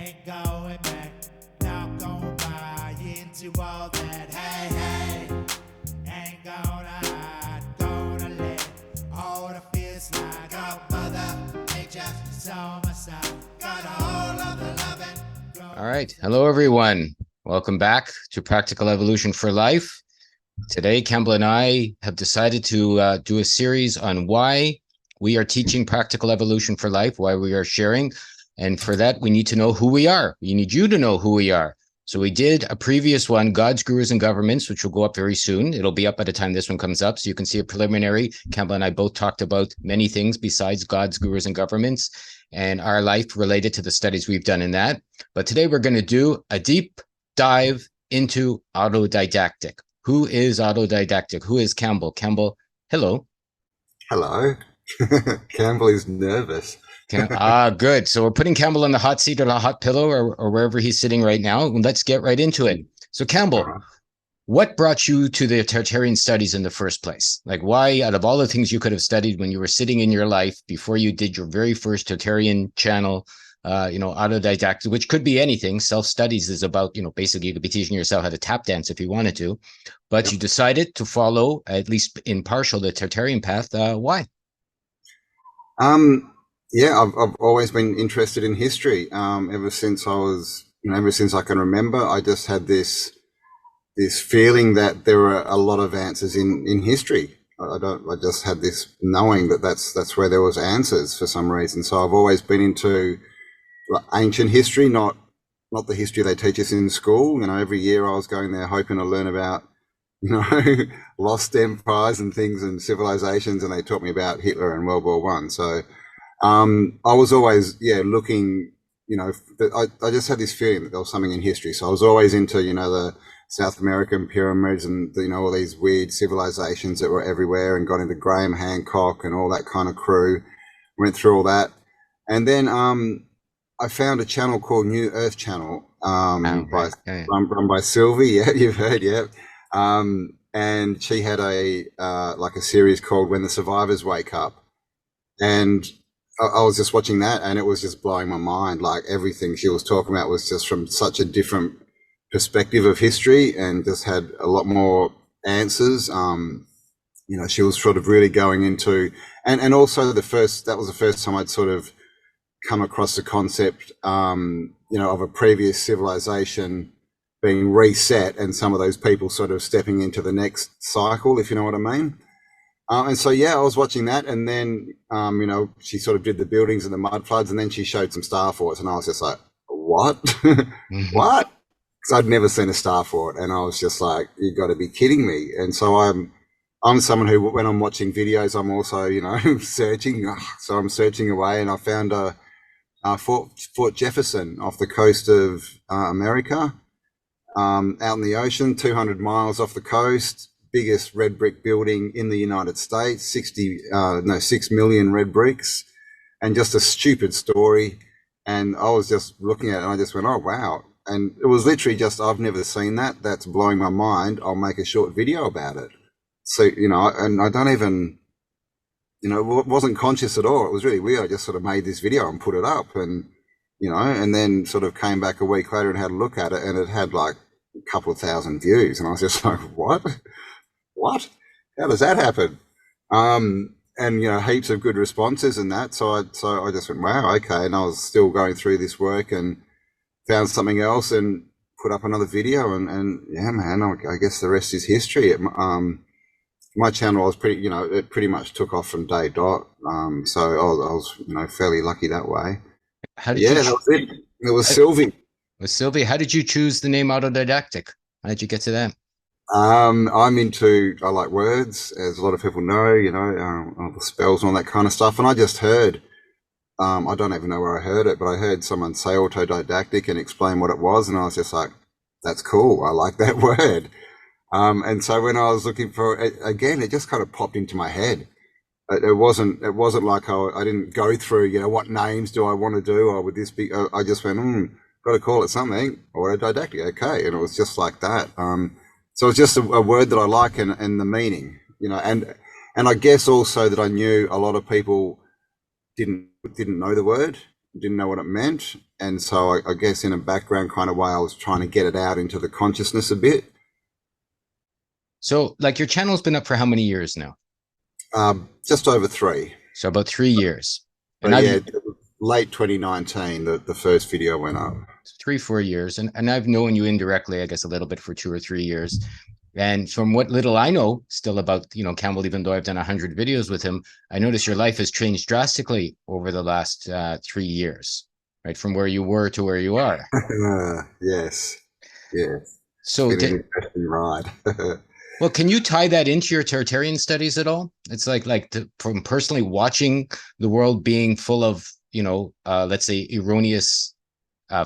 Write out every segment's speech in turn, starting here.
ain't going back. Not gonna buy into all that. Hey, ain't gonna hide. Gonna let all the fear slide. Got mother nature, it's on my side. Got a hold of the loving. All right. Hello, everyone. Welcome back to Practical Evolution for Life. Today, Cambell and I have decided to do a series on why we are teaching Practical Evolution for Life, why we are sharing. And for that, we need to know who we are. We need you to know who we are. So we did a previous one, Gods, Gurus, and Governments, which will go up very soon. It'll be up by the time this one comes up. So you can see a preliminary. Cambell and I both talked about many things besides Gods, Gurus, and Governments and our life related to the studies we've done in that. But today we're going to do a deep dive into Autodidactic. Who is Autodidactic? Who is Cambell? Cambell, hello. Hello. Cambell is nervous. Good. So we're putting Cambell on the hot seat or the hot pillow or wherever he's sitting right now. Let's get right into it. So Cambell, what brought you to the Tartarian studies in the first place? Like, why, out of all the things you could have studied when you were sitting in your life before you did your very first Tartarian channel, Autodidactic, which could be anything. Self-studies is about, basically you could be teaching yourself how to tap dance if you wanted to, but you decided to follow, at least in partial, the Tartarian path. Why? I've always been interested in history. Ever since I can remember, I just had this feeling that there were a lot of answers in history. I just had this knowing that that's where there was answers for some reason. So I've always been into ancient history, not the history they teach us in school. Every year I was going there hoping to learn about, lost empires and things and civilizations, and they taught me about Hitler and World War One. So I was always looking. I just had this feeling that there was something in history. So I was always into the South American pyramids and all these weird civilizations that were everywhere, and got into Graham Hancock and all that kind of crew. Went through all that, and then I found a channel called New Earth Channel, run by Sylvie. Yeah, you've heard, yeah. And she had a series called When the Survivors Wake Up, and I was just watching that, and it was just blowing my mind. Like, everything she was talking about was just from such a different perspective of history, and just had a lot more answers. She was sort of really going into, and also that was the first time I'd sort of come across the concept, of a previous civilization being reset, and some of those people sort of stepping into the next cycle, if you know what I mean. And so, I was watching that, and then, she sort of did the buildings and the mud floods, and then she showed some star forts, and I was just like, what? What? Because I'd never seen a star fort, and I was just like, you got to be kidding me. And so I'm someone who, when I'm watching videos, I'm also, searching. So I'm searching away, and I found Fort Jefferson off the coast of America, out in the ocean, 200 miles off the coast. Biggest red brick building in the United States, 6 million red bricks, and just a stupid story. And I was just looking at it, and I just went, oh, wow. And it was literally just, I've never seen that. That's blowing my mind. I'll make a short video about it. So, and I don't even, wasn't conscious at all. It was really weird. I just sort of made this video and put it up, and, and then sort of came back a week later and had a look at it, and it had like a couple of thousand views. And I was just like, what? How does that happen? And heaps of good responses and that. So I just went, wow, okay. And I was still going through this work and found something else and put up another video, and yeah, man, I guess the rest is history. My channel was it pretty much took off from day dot. So I was fairly lucky that way. That was it. It was Sylvie. With Sylvie, how did you choose the name Autodidactic? How did you get to that? I like words, as a lot of people know, all the spells and all that kind of stuff. And I just heard, I don't even know where I heard it, but I heard someone say autodidactic and explain what it was. And I was just like, that's cool. I like that word. And so when I was looking for it, again, it just kind of popped into my head. It wasn't like I didn't go through, what names do I want to do? Or would this be, I just went, got to call it something, autodidactic. Okay. And it was just like that. So it's just a word that I like, and the meaning, and I guess also that I knew a lot of people didn't know the word, didn't know what it meant. And so I guess in a background kind of way, I was trying to get it out into the consciousness a bit. So like your channel's been up for how many years now? Just over 3. So about 3 years. But And yeah, late 2019, the first video went up. 3-4 years. And I've known you indirectly, I guess, a little bit for 2 or 3 years. And from what little I know still about, Cambell, even though I've done 100 videos with him, I noticed your life has changed drastically over the last 3 years, right? From where you were to where you are. Yes. So it's been an interesting ride. Well, can you tie that into your Totalitarian studies at all? It's from personally watching the world being full of, let's say erroneous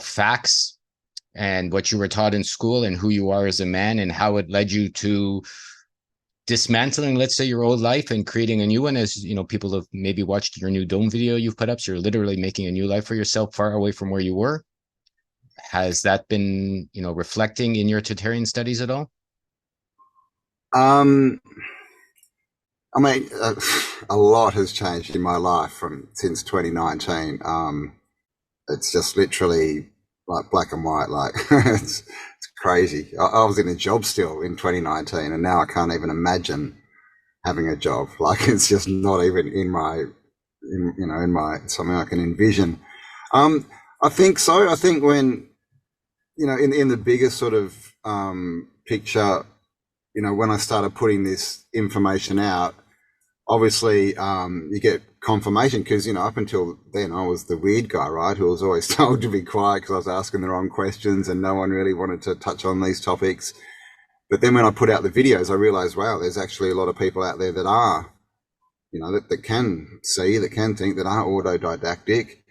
facts and what you were taught in school and who you are as a man and how it led you to dismantling, let's say, your old life and creating a new one. As people have maybe watched your new dome video you've put up. So you're literally making a new life for yourself far away from where you were. Has that been, reflecting in your Totalitarian studies at all? I mean, a lot has changed in my life since 2019. It's just literally like black and white. Like it's crazy. I was in a job still in 2019, and now I can't even imagine having a job. Like it's just not even in my something I can envision. I think so. I think when in the bigger sort of picture. When I started putting this information out, obviously you get confirmation because, up until then I was the weird guy, right, who was always told to be quiet because I was asking the wrong questions and no one really wanted to touch on these topics. But then when I put out the videos, I realized, wow, there's actually a lot of people out there that are, that can see, that can think, that are autodidactic.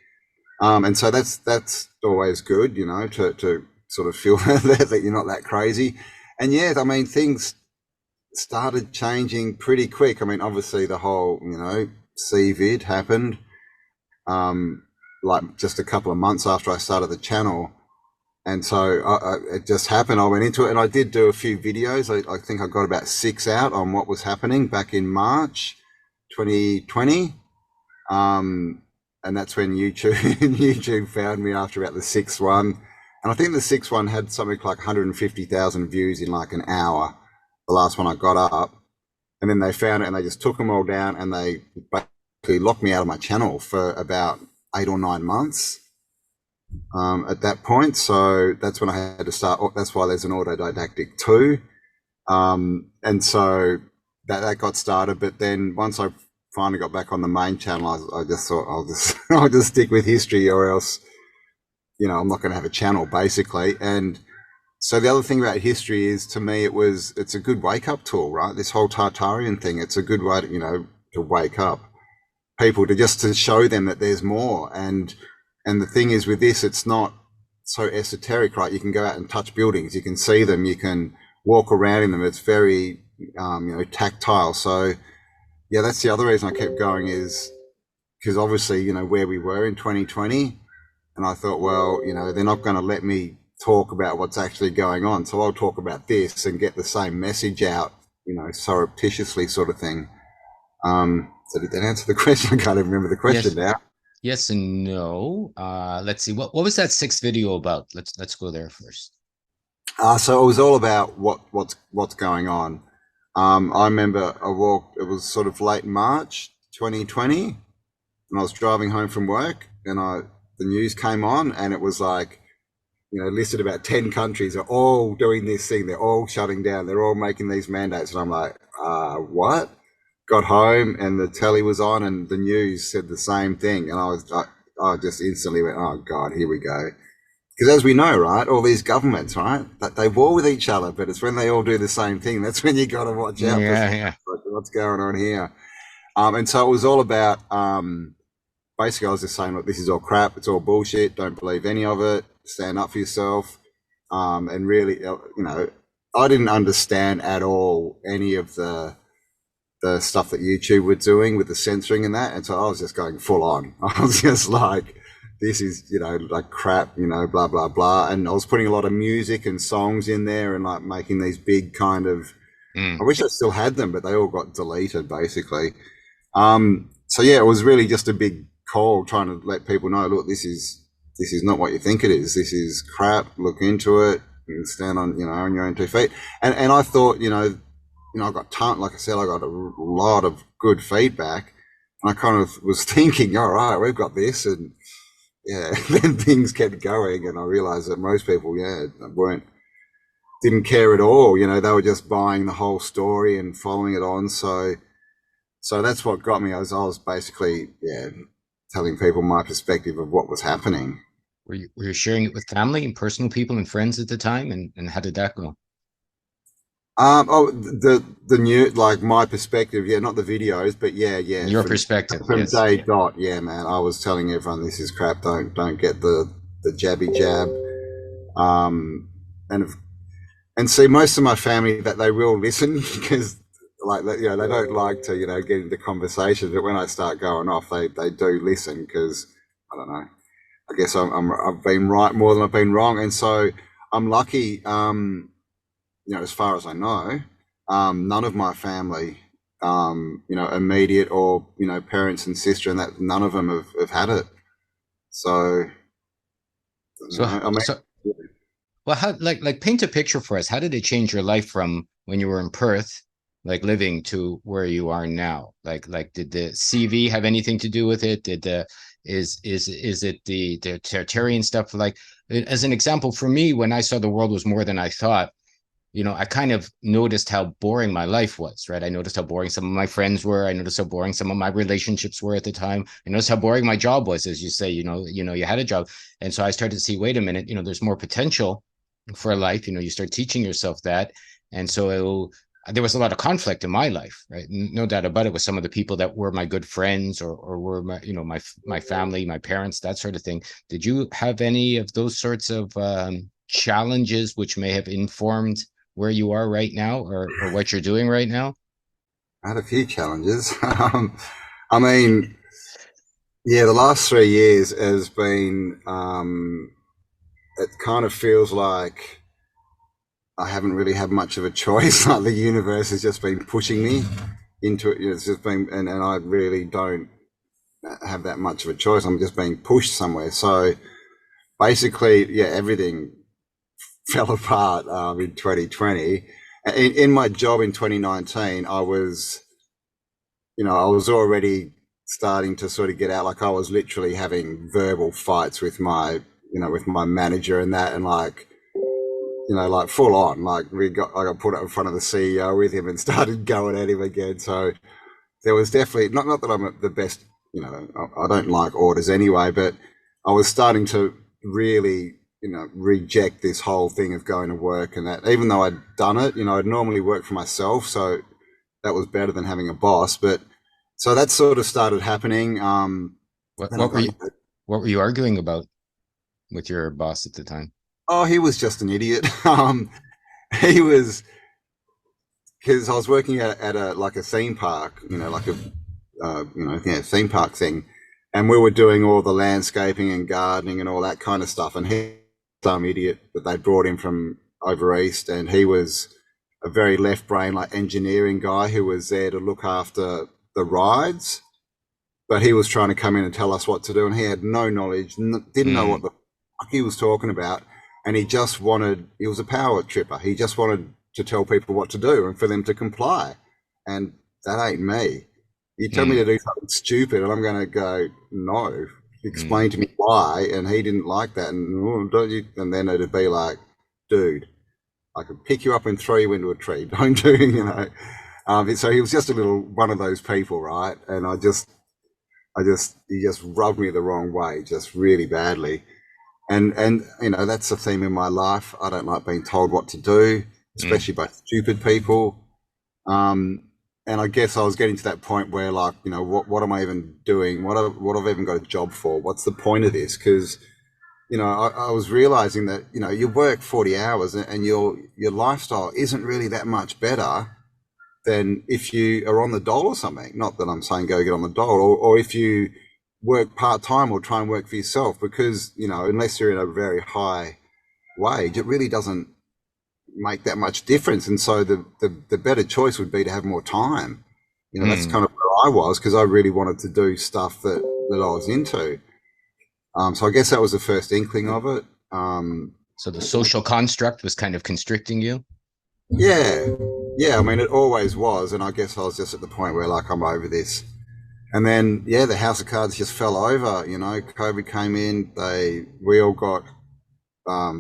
And so that's always good, to sort of feel that you're not that crazy. And yeah, I mean, things started changing pretty quick. I mean, obviously the whole, CVID happened, like just a couple of months after I started the channel. And so it just happened. I went into it and I did do a few videos. I think I got about 6 out on what was happening back in March 2020. And that's when YouTube found me after about the 6th one. And I think the 6th one had something like 150,000 views in like an hour, the last one I got up. And then they found it and they just took them all down and they basically locked me out of my channel for about 8 or 9 months at that point. So that's when I had to start. That's why there's an Autodidactic 2. And so that got started. But then once I finally got back on the main channel, I just thought I'll just stick with history or else, I'm not going to have a channel basically. And so the other thing about history is, to me, it's a good wake up tool, right? This whole Tartarian thing, it's a good way to, to wake up people, to show them that there's more. And the thing is with this, it's not so esoteric, right? You can go out and touch buildings, you can see them, you can walk around in them. It's very, tactile. So yeah, that's the other reason I kept going, is because obviously, where we were in 2020. And I thought, well, they're not going to let me talk about what's actually going on. So I'll talk about this and get the same message out, surreptitiously sort of thing. So did that answer the question? I can't even remember the question now. Yes and no. Let's see. What was that 6th video about? Let's go there first. So it was all about what's going on. I remember it was sort of late March 2020, and I was driving home from work and the news came on and it was like, listed about 10 countries are all doing this thing. They're all shutting down. They're all making these mandates. And I'm like, what? Got home and the telly was on and the news said the same thing. And I just instantly went, oh God, here we go. Because as we know, right, all these governments, right, that they war with each other, but it's when they all do the same thing. That's when you got to watch out for what's going on here. And so it was all about, basically, I was just saying, look, this is all crap. It's all bullshit. Don't believe any of it. Stand up for yourself. And really, I didn't understand at all any of the stuff that YouTube were doing with the censoring and that. And so I was just going full on. I was just like, this is, like crap, blah, blah, blah. And I was putting a lot of music and songs in there and like making these big kind of, I wish I still had them, but they all got deleted basically. So yeah, it was really just a big call trying to let people know, look, this is not what you think it is. This is crap. Look into it and stand on, on your own 2 feet. And I thought, I got like I said, I got a lot of good feedback. And I kind of was thinking, all right, we've got this. And yeah, then things kept going. And I realized that most people, didn't care at all. They were just buying the whole story and following it on. So that's what got me. I was basically, telling people my perspective of what was happening. Were you sharing it with family and personal people and friends at the time? And how did that go? The new, like my perspective, not the videos, but Your perspective from yes. day dot. Yeah, man, I was telling everyone this is crap. Don't get the jabby jab. And see, most of my family that they will listen because they don't like to get into conversations, but when I start going off, they do listen because I don't know. I guess I've been right more than I've been wrong, and so I'm lucky. As far as I know, none of my family, immediate or parents and sister, and that none of them have had it. So well, how like paint a picture for us. How did it change your life from when you were in Perth, like living, to where you are now? Like did the CV have anything to do with it? Did the is it the Tertarian stuff? Like, as an example, for me, when I saw the world was more than I thought, I kind of noticed how boring my life was, right? I noticed how boring some of my friends were. I noticed how boring some of my relationships were at the time. I noticed how boring my job was, as you say, you had a job. And so I started to see, wait a minute, there's more potential for life. You start teaching yourself that. And so there was a lot of conflict in my life, right? No doubt about it, with some of the people that were my good friends or were my, my family, my parents, that sort of thing. Did you have any of those sorts of challenges which may have informed where you are right now or what you're doing right now? I had a few challenges. I mean, the last 3 years has been, it kind of feels like I haven't really had much of a choice. Like the universe has just been pushing me into it. It's just been, and I really don't have that much of a choice. I'm just being pushed somewhere. So basically, everything fell apart in 2020. In my job in 2019, I was already starting to sort of get out. Like I was literally having verbal fights with my manager and that, and like full on. Like I got put up in front of the CEO with him and started going at him again. So there was definitely not that I'm the best. I don't like orders anyway, but I was starting to really reject this whole thing of going to work, and that even though I'd done it, I'd normally work for myself, so that was better than having a boss. But so that sort of started happening. What were you arguing about with your boss at the time? Oh, he was just an idiot. He was, because I was working at a theme park, theme park thing, and we were doing all the landscaping and gardening and all that kind of stuff. And he, some idiot that they brought in from over east, and he was a very left brain, like engineering guy who was there to look after the rides, but he was trying to come in and tell us what to do, and he had no knowledge, didn't know what the fuck he was talking about, and he was a power tripper. He just wanted to tell people what to do and for them to comply, and that ain't me. You tell me to do something stupid and I'm going to go, no, explain to me why. And he didn't like that. And don't you? And then it'd be like, dude, I could pick you up and throw you into a tree. Don't do, so he was just a little one of those people, right? And he just rubbed me the wrong way, just really badly. And that's the theme in my life. I don't like being told what to do, especially by stupid people. And I guess I was getting to that point where, like, what am I even doing? What have I even got a job for? What's the point of this? Because, I was realizing that, you work 40 hours and your lifestyle isn't really that much better than if you are on the dole or something. Not that I'm saying go get on the dole, or if you work part-time or try and work for yourself, because, unless you're in a very high wage, it really doesn't make that much difference. And so the better choice would be to have more time. That's kind of where I was, because I really wanted to do stuff that that I was into. So I guess that was the first inkling of it. So the social construct was kind of constricting you? Yeah. Yeah, I mean, it always was. And I guess I was just at the point where, like, I'm over this. And then, yeah, the house of cards just fell over. You know, COVID came in. We all got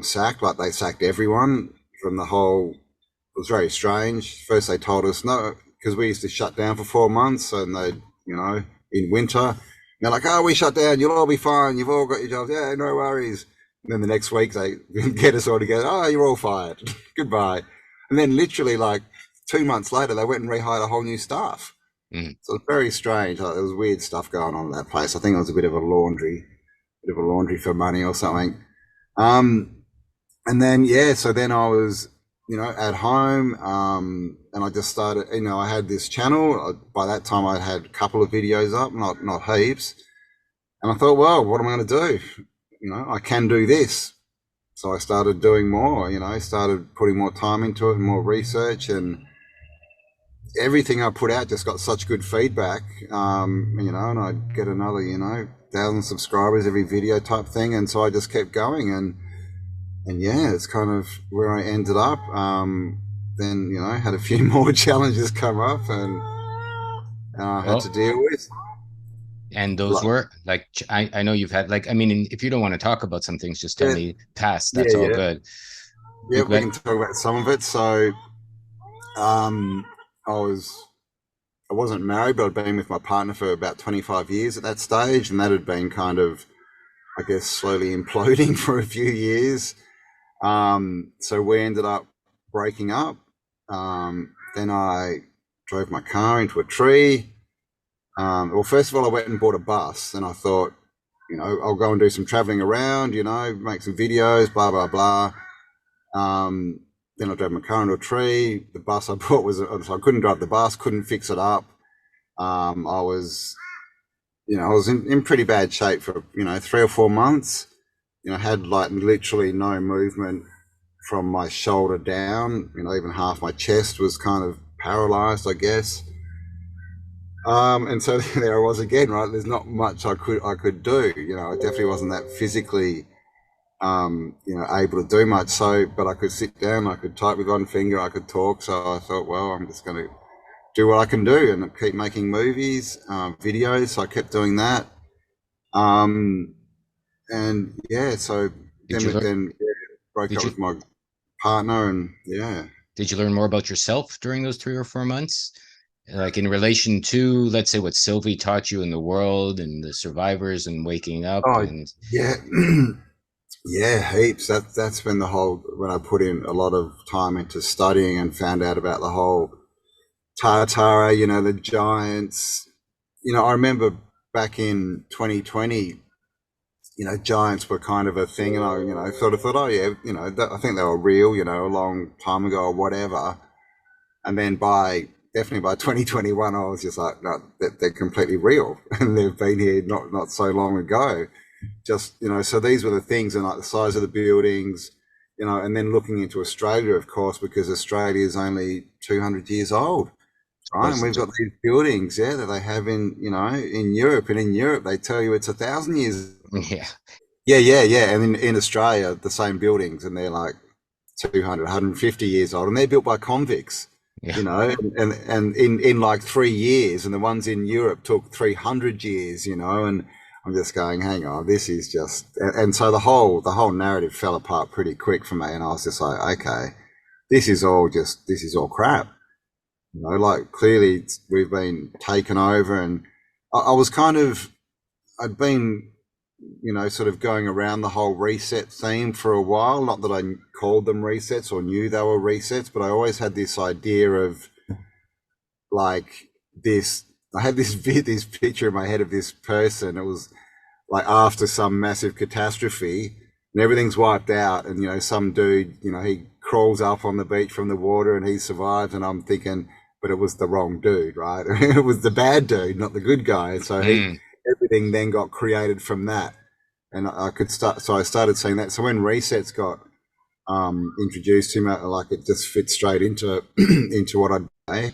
sacked. Like, they sacked everyone from the whole. It was very strange. First, they told us no, because we used to shut down for 4 months, and they, you know, in winter, they're like, "Oh, we shut down. You'll all be fine. You've all got your jobs. Yeah, no worries." And then the next week, they get us all together. "Oh, you're all fired. Goodbye." And then, literally, like 2 months later, they went and rehired a whole new staff. Mm. So it was very strange. Like, there was weird stuff going on in that place. I think it was a bit of a laundry for money or something. And then, yeah, so then I was, you know, at home, and I just started, you know, I had this channel. By that time, I had a couple of videos up, not heaps. And I thought, well, what am I going to do? You know, I can do this. So I started doing more, you know, started putting more time into it and more research, and everything I put out just got such good feedback, you know, and I'd get another, you know, 1,000 subscribers every video type thing. And so I just kept going, and yeah, it's kind of where I ended up. Then, you know, had a few more challenges come up, and I had to deal with. And those were like, I know you've had, like, I mean, if you don't want to talk about some things, just tell me past. That's all good. Yeah, we can talk about some of it. So, I wasn't married, but I'd been with my partner for about 25 years at that stage, and that had been kind of, I guess, slowly imploding for a few years. So we ended up breaking up. Then I drove my car into a tree. Well, first of all, I went and bought a bus, and I thought, you know, I'll go and do some traveling around, you know, make some videos, blah, blah, blah. Then I drove my car into a tree. The bus I bought so I couldn't drive the bus, couldn't fix it up. I was in pretty bad shape for, you know, 3 or 4 months. You know, had like literally no movement from my shoulder down. You know, even half my chest was kind of paralyzed, I guess. And so there I was again, right? There's not much I could do. You know, I definitely wasn't that physically, you know, able to do much. So, but I could sit down, I could type with one finger, I could talk. So I thought, well, I'm just going to do what I can do and keep making movies, videos. So I kept doing that. And yeah, so then broke up with my partner, and yeah. Did you learn more about yourself during those 3 or 4 months? Like in relation to, let's say, what Sylvie taught you in the world and the survivors and waking up? Yeah. Yeah, heaps. That's been when I put in a lot of time into studying and found out about the whole Tara, you know, the giants. You know, I remember back in 2020, you know, giants were kind of a thing, and I, you know, sort of thought, oh yeah, you know, I think they were real, you know, a long time ago or whatever. And then definitely by 2021, I was just like, no, they're completely real, and they've been here not so long ago. Just, you know, so these were the things, and like the size of the buildings, you know, and then looking into Australia, of course, because Australia is only 200 years old, right? And we've got these buildings, yeah, that they have in, you know, in Europe, and in Europe they tell you it's 1,000 years. Yeah. And in Australia, the same buildings, and they're like 200, 150 years old, and they're built by convicts. Yeah. You know, and in like 3 years, and the ones in Europe took 300 years, you know, and I'm just going, hang on, this is just, and so the whole narrative fell apart pretty quick for me, and I was just like, okay, this is all crap, you know, like clearly we've been taken over. And I was I'd been, you know, sort of going around the whole reset theme for a while. Not that I called them resets or knew they were resets, but I always had this idea of like this. I had this picture in my head of this person. It was like after some massive catastrophe and everything's wiped out, and, you know, some dude, you know, he crawls up on the beach from the water and he survives. And I'm thinking, but it was the wrong dude, right? It was the bad dude, not the good guy. And so everything then got created from that. And I started seeing that. So when resets got introduced to me, like it just fits straight into into what I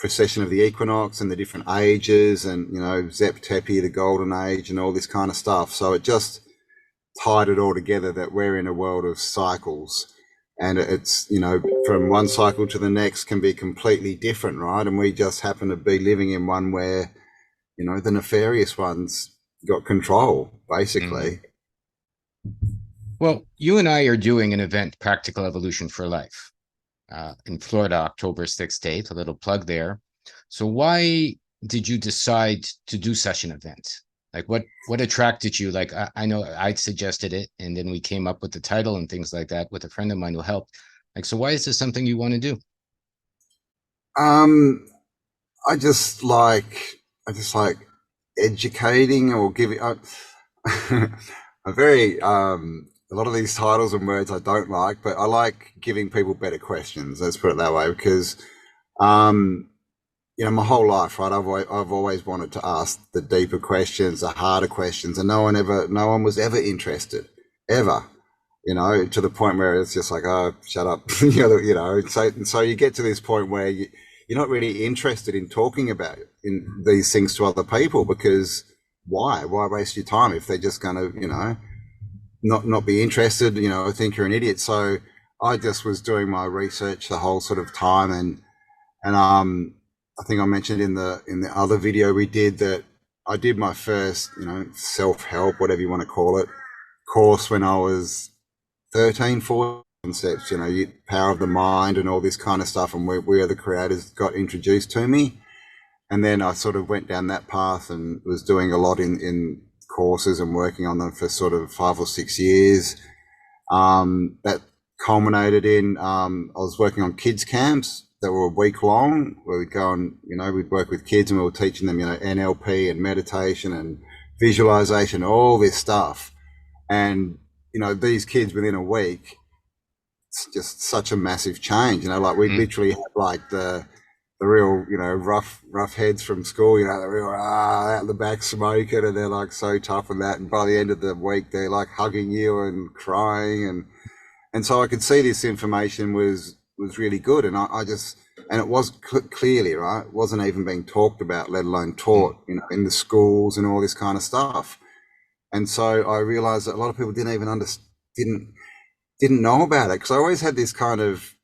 precession of the equinox and the different ages, and, you know, Zep Tepi, the golden age, and all this kind of stuff. So it just tied it all together that we're in a world of cycles, and it's, you know, from one cycle to the next can be completely different, right? And we just happen to be living in one where, you know, the nefarious ones got control, basically. Well, you and I are doing an event, Practical Evolution for Life, in Florida, October 6th to 8th, a little plug there. So why did you decide to do such an event? Like what attracted you? Like, I know I suggested it, and then we came up with the title and things like that with a friend of mine who helped. Like, so why is this something you want to do? I just like educating or giving. A very a lot of these titles and words I don't like, but I like giving people better questions. Let's put it that way, because you know, my whole life, right, I've always wanted to ask the deeper questions, the harder questions, and no one was ever interested, ever. You know, to the point where it's just like, oh, shut up, you know. So you get to this point where you're not really interested in talking about in these things to other people, because why waste your time if they're just going to, you know, not be interested, you know, think you're an idiot. So I just was doing my research the whole sort of time, and I think I mentioned in the other video we did that I did my first, you know, self-help, whatever you want to call it, course when I was 13, 14. Concepts, you know, power of the mind and all this kind of stuff, and we are the creators got introduced to me. And then I sort of went down that path and was doing a lot in courses and working on them for sort of 5 or 6 years. That culminated in, I was working on kids camps that were a week long, where we'd go and, you know, we'd work with kids and we were teaching them, you know, NLP and meditation and visualization, all this stuff. And, you know, these kids within a week, it's just such a massive change, you know, like we literally had like the real, you know, rough heads from school, you know, the real out the back smoking, and they're like so tough and that, and by the end of the week they're like hugging you and crying, and so I could see this information was really good, and I just, and it was clearly, right, it wasn't even being talked about, let alone taught, you know, in the schools and all this kind of stuff. And so I realized that a lot of people didn't even didn't know about it, because I always had this kind of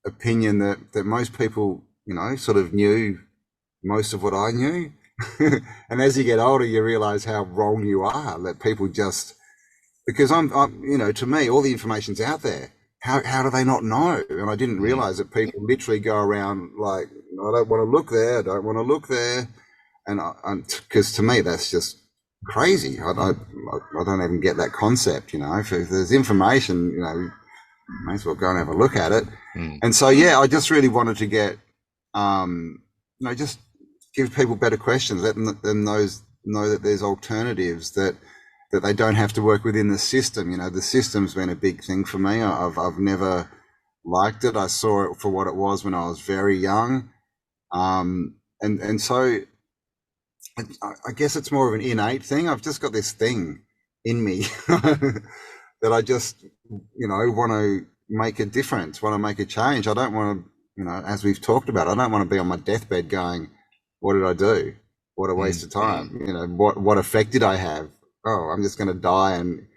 opinion that most people, you know, sort of knew most of what I knew. And as you get older, you realize how wrong you are, that people just, because I'm, you know, to me, all the information's out there. How do they not know? And I didn't realize that people literally go around like, I don't want to look there, I don't want to look there. And because to me, that's just crazy. I don't even get that concept, you know. If there's information, you know, may as well go and have a look at it. And so, yeah, I just really wanted to get, you know, just give people better questions, let them know that there's alternatives, that they don't have to work within the system. You know, the system's been a big thing for me. I've never liked it. I saw it for what it was when I was very young. And so I guess it's more of an innate thing. I've just got this thing in me that I just, you know, want to make a difference, want to make a change. I don't want to, you know, as we've talked about, I don't want to be on my deathbed going, what did I do? What a waste of time. You know, what effect did I have? Oh, I'm just going to die, and,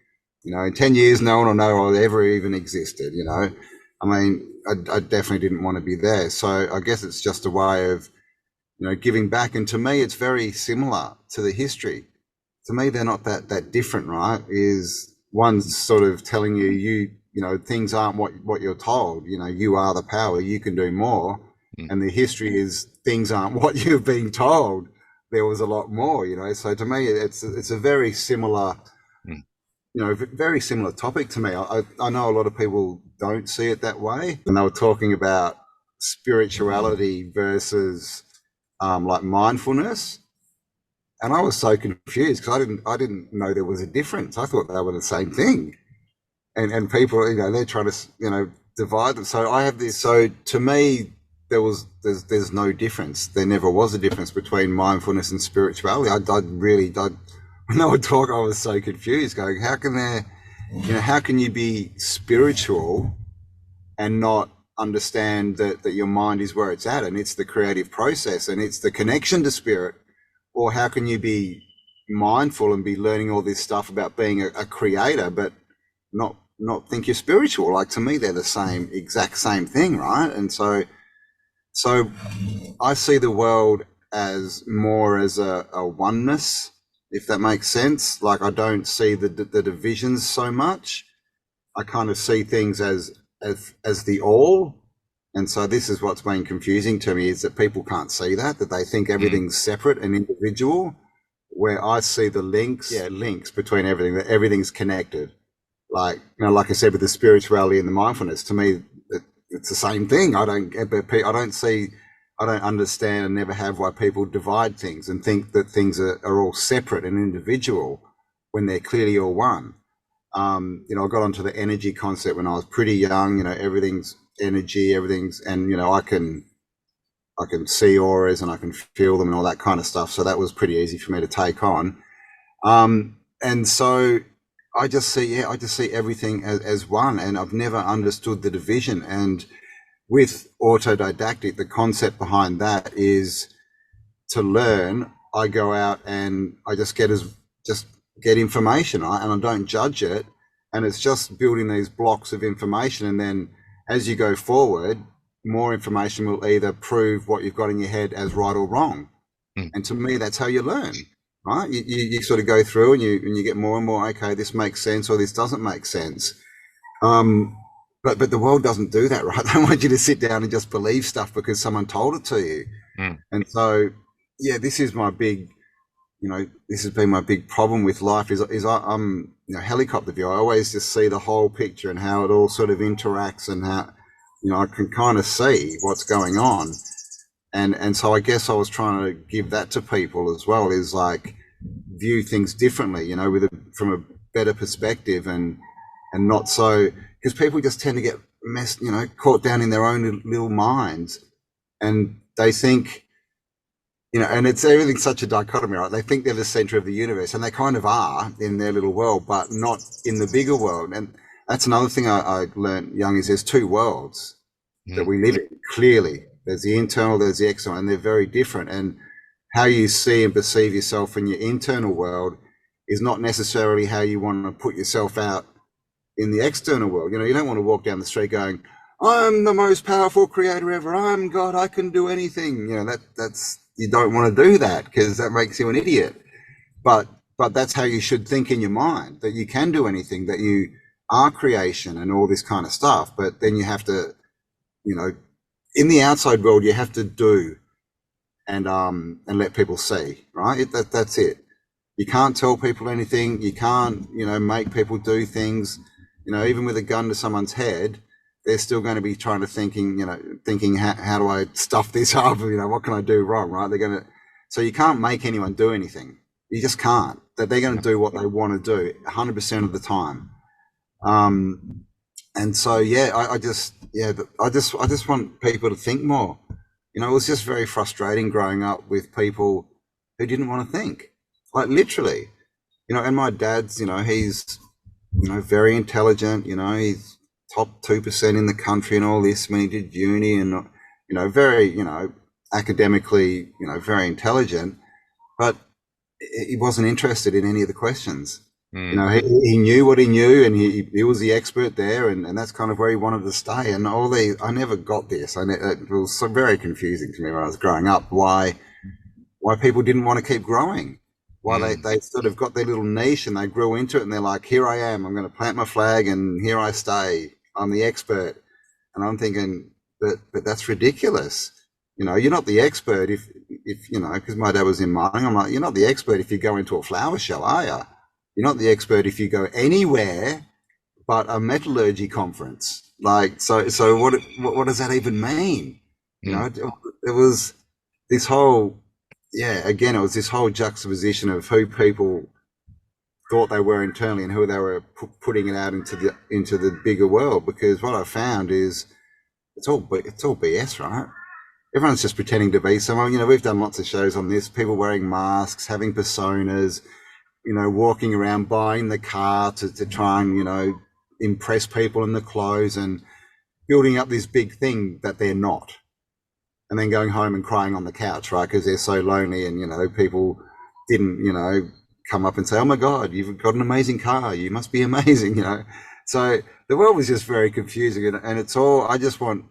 you know, in 10 years, no one will know I ever even existed, you know. I mean, I definitely didn't want to be there. So I guess it's just a way of, you know, giving back. And to me, it's very similar to the history. To me, they're not that different, right? Is one's sort of telling you, you know, things aren't what you're told. You know, you are the power, you can do more. And the history is things aren't what you've been told. There was a lot more, you know. So to me, it's a very similar, you know, very similar topic to me. I know a lot of people don't see it that way. And they were talking about spirituality versus like mindfulness, and I was so confused because I didn't know there was a difference. I thought they were the same thing, and people, you know, they're trying to, you know, divide them. So I have this. So to me, there's no difference. There never was a difference between mindfulness and spirituality. I really when they would talk, I was so confused, going, how can you be spiritual and not understand that your mind is where it's at, and it's the creative process, and it's the connection to spirit? Or how can you be mindful and be learning all this stuff about being a creator, but not think you're spiritual? Like, to me, they're the exact same thing, right? And so I see the world as more as a oneness, if that makes sense. Like, I don't see the divisions so much. I kind of see things as the all. And so this is what's been confusing to me, is that people can't see that they think everything's separate and individual, where I see the links between everything, that everything's connected. Like, like I said, with the spirituality and the mindfulness, to me, it's the same thing. I don't understand and never have why people divide things and think that things are all separate and individual when they're clearly all one. I got onto the energy concept when I was pretty young. Everything's energy, and I can see auras and I can feel them and all that kind of stuff. So that was pretty easy for me to take on. And so I just see everything as one, and I've never understood the division. And with Autodidactic, the concept behind that is to learn. I go out and I just get information, right? And I don't judge it. And it's just building these blocks of information. And then as you go forward, more information will either prove what you've got in your head as right or wrong. And to me, that's how you learn, right? You sort of go through and you get more and more, okay, this makes sense or this doesn't make sense. But the world doesn't do that, right? They want you to sit down and just believe stuff because someone told it to you. And so, yeah, this is my big, this has been my big problem with life is I'm helicopter view. I always just see the whole picture and how it all sort of interacts, and how, I can kind of see what's going on. And so I guess I was trying to give that to people as well, is like view things differently, from a better perspective, and not so, because people just tend to get caught down in their own little minds, and they think, and it's everything's such a dichotomy, right? They think they're the center of the universe, and they kind of are in their little world, but not in the bigger world. And that's another thing I learned young, is there's two worlds that we live in, clearly. There's the internal, there's the external, and they're very different. And how you see and perceive yourself in your internal world is not necessarily how you want to put yourself out in the external world. You don't want to walk down the street going, I'm the most powerful creator ever, I'm God, I can do anything. That's you don't want to do that, because that makes you an idiot. But that's how you should think in your mind, that you can do anything, that you are creation and all this kind of stuff. But then you have to, in the outside world, you have to do and let people see, right? That's it. You can't tell people anything. You can't, make people do things. Even with a gun to someone's head, they're still going to be trying to thinking how do I stuff this up? What can I do wrong, right? So you can't make anyone do anything. You just can't. That they're going to do what they want to do 100% of the time. And so, yeah, I just want people to think more. It was just very frustrating growing up with people who didn't want to think, like literally, and my dad's, he's, very intelligent, he's top 2% in the country and all this when he did uni, and, very, academically, very intelligent, but he wasn't interested in any of the questions. He knew what he knew, and he was the expert there, and that's kind of where he wanted to stay. And I never got this. It was so very confusing to me when I was growing up, why people didn't want to keep growing, why they sort of got their little niche and they grew into it, and they're like, here I am, I'm going to plant my flag and here I stay, I'm the expert. And I'm thinking, but that's ridiculous. You're not the expert if because my dad was in mining, I'm like, you're not the expert if you go into a flower show, are you? You're not the expert if you go anywhere but a metallurgy conference. Like, so what does that even mean? It was this whole, it was this whole juxtaposition of who people thought they were internally and who they were putting it out into the bigger world. Because what I found is it's all BS, right? Everyone's just pretending to be someone. We've done lots of shows on this, people wearing masks, having personas, walking around buying the car to try and, impress people in the clothes. And, building up this big thing that they're not, and then going home and crying on the couch, right? Because they're so lonely, and people didn't come up and say, oh my God, you've got an amazing car, you must be amazing. So the world was just very confusing, and it's all, I just want,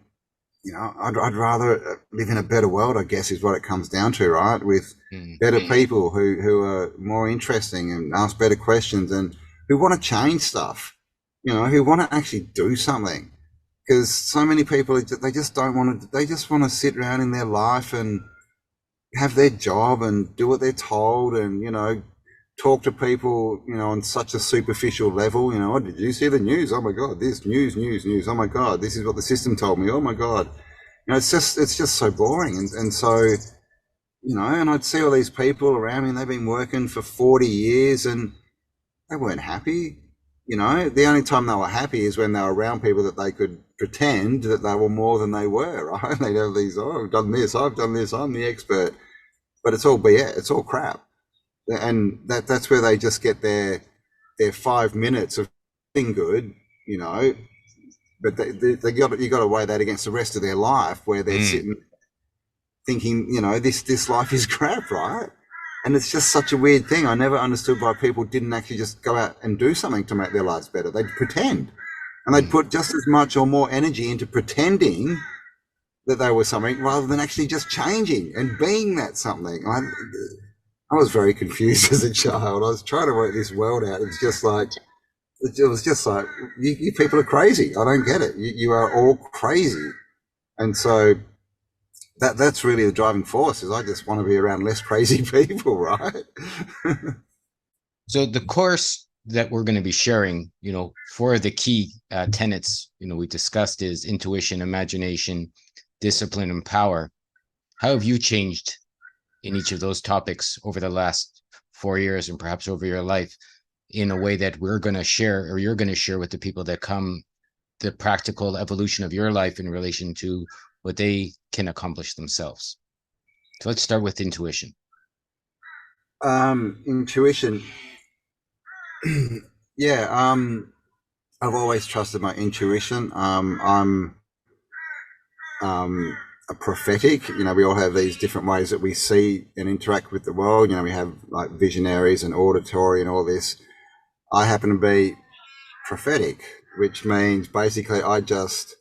I'd rather live in a better world, I guess, is what it comes down to, right? With better people who are more interesting and ask better questions, and who want to change stuff, who want to actually do something. Because so many people, they just don't want to, they just want to sit around in their life and have their job and do what they're told, and, talk to people, on such a superficial level. Oh, did you see the news? Oh my God, this news. Oh my God, this is what the system told me. Oh my God. It's just so boring. And so, and I'd see all these people around me, and they've been working for 40 years and they weren't happy. The only time they were happy is when they were around people that they could pretend that they were more than they were, right? They'd have these, oh, I've done this, I'm the expert. But it's all BS, it's all crap. And that's where they just get their 5 minutes of being good, but you got to weigh that against the rest of their life, where they're sitting thinking, this life is crap, right? And it's just such a weird thing. I never understood why people didn't actually just go out and do something to make their lives better. They'd pretend, and they'd put just as much or more energy into pretending that they were something, rather than actually just changing and being that something. I was very confused as a child. I was trying to work this world out. It was just like, you people are crazy. I don't get it. You are all crazy. And so that's really the driving force, is I just want to be around less crazy people, right? So the course that we're going to be sharing, for the key tenets, we discussed, is intuition, imagination, discipline, and power. How have you changed in each of those topics over the last 4 years, and perhaps over your life, in a way that we're going to share, or you're going to share with the people that come, the practical evolution of your life in relation to what they can accomplish themselves? So let's start with intuition. Intuition. Yeah. I've always trusted my intuition. I'm a prophetic. We all have these different ways that we see and interact with the world. We have like visionaries and auditory and all this. I happen to be prophetic, which means basically I just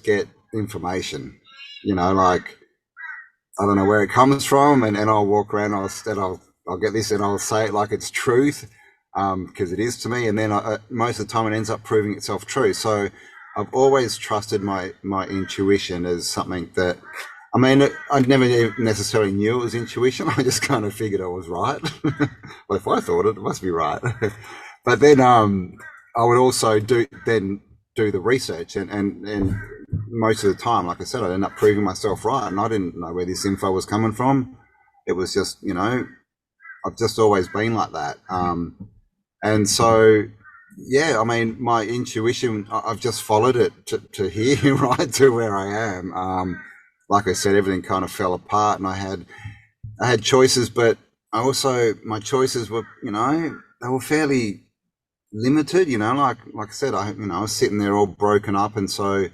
get information, like, I don't know where it comes from, and I'll walk around, I'll get this, and I'll say it like it's truth, because it is to me, and then most of the time it ends up proving itself true. So I've always trusted my intuition as something that, I never necessarily knew it was intuition. I just kind of figured I was right. Well, if I thought it, it must be right. But then I would also do the research, and most of the time, like I said, I'd end up proving myself right, and I didn't know where this info was coming from. It was just, I've just always been like that. And so, yeah, my intuition, I've just followed it to here, right to where I am. Like I said, everything kind of fell apart, and I had choices, but my choices were, they were fairly limited, like I said, I was sitting there all broken up, and so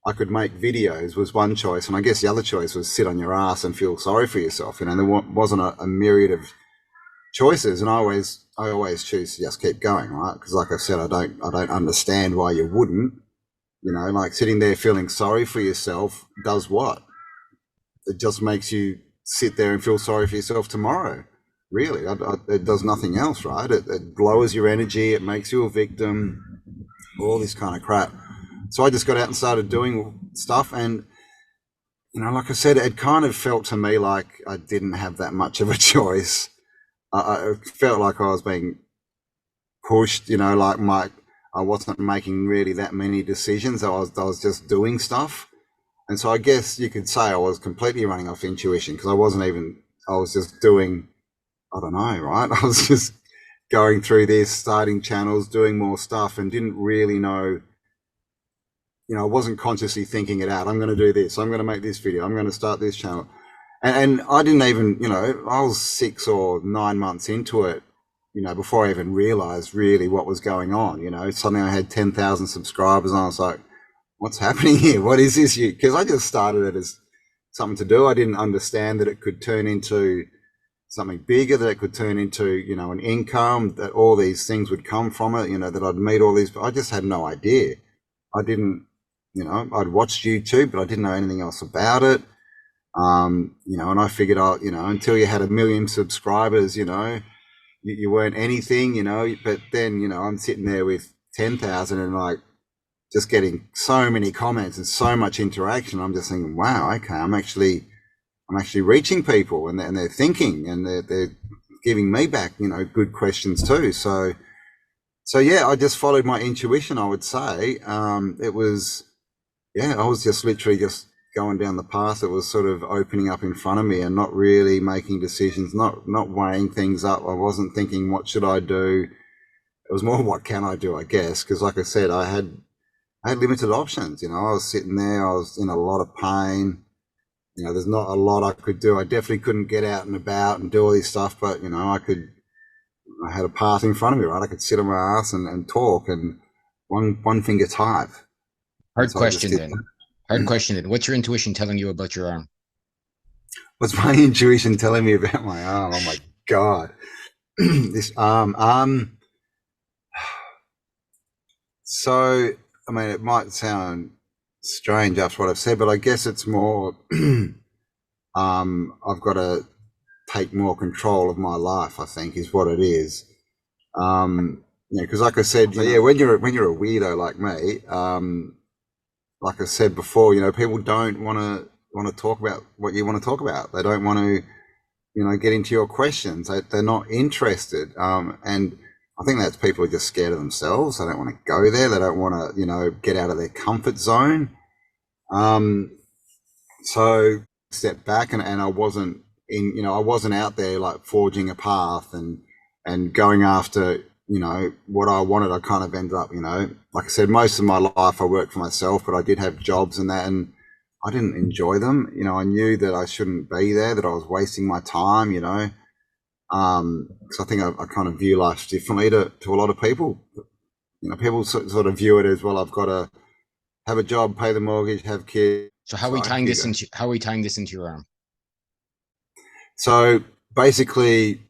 I could make videos was one choice, and I guess the other choice was sit on your ass and feel sorry for yourself. There wasn't a myriad of choices, and I always choose to just keep going, right? Because like I said, I don't understand why you wouldn't. Like sitting there feeling sorry for yourself does what? It just makes you sit there and feel sorry for yourself tomorrow. Really, it does nothing else, right? It lowers your energy, it makes you a victim, all this kind of crap. So I just got out and started doing stuff, and like I said, it kind of felt to me like I didn't have that much of a choice. I felt like I was being pushed, like I wasn't making really that many decisions. I was just doing stuff. And so I guess you could say I was completely running off intuition, because I was just doing, I don't know, right? I was just going through this, starting channels, doing more stuff, and didn't really know, I wasn't consciously thinking it out. I'm going to do this. I'm going to make this video. I'm going to start this channel. And I didn't even, I was 6 or 9 months into it, before I even realized really what was going on. Suddenly I had 10,000 subscribers, and I was like, what's happening here? What is this? Because I just started it as something to do. I didn't understand that it could turn into something bigger, that it could turn into, you know, an income, that all these things would come from it, you know, that I'd meet all these. I just had no idea. I didn't, you know, I'd watched YouTube, but I didn't know anything else about it. You know, and I figured out, you know, until you had 1 million subscribers, you know, you weren't anything, you know. But then, you know, I'm sitting there with 10,000 and like just getting so many comments and so much interaction. I'm just thinking, wow, okay, I'm actually reaching people, and they're thinking, and they're giving me back, you know, good questions too. So yeah, I just followed my intuition, I would say. It was, yeah, I was just literally just going down the path that was sort of opening up in front of me, and not really making decisions, not weighing things up. I wasn't thinking, what should I do? It was more, what can I do, I guess, because like I said, I had limited options. You know, I was sitting there, I was in a lot of pain. You know, there's not a lot I could do. I definitely couldn't get out and about and do all this stuff, but, you know, I had a path in front of me, right? I could sit on my ass and talk, and one finger type. Hard question then. What's your intuition telling you about your arm? What's my intuition telling me about my arm? Oh my God. This arm. So, I mean, it might sound strange after what I've said, but I guess it's more, I've got to take more control of my life, I think, is what it is. You know, because like I said, yeah, when you're a weirdo like me, like I said before, you know, people don't want to talk about what you want to talk about. They don't want to, you know, get into your questions. They're not interested. And I think that's people are just scared of themselves. They don't want to go there. They don't want to, you know, get out of their comfort zone. So step back, and I wasn't in, you know, I wasn't out there like forging a path and going after, you know, what I wanted. I kind of ended up, you know, like I said, most of my life I worked for myself, but I did have jobs and that, and I didn't enjoy them. You know, I knew that I shouldn't be there, that I was wasting my time, you know. Because I think I kind of view life differently to a lot of people. You know, people sort of view it as, well, I've got to have a job, pay the mortgage, have kids. So how are we tying this into your arm? So basically,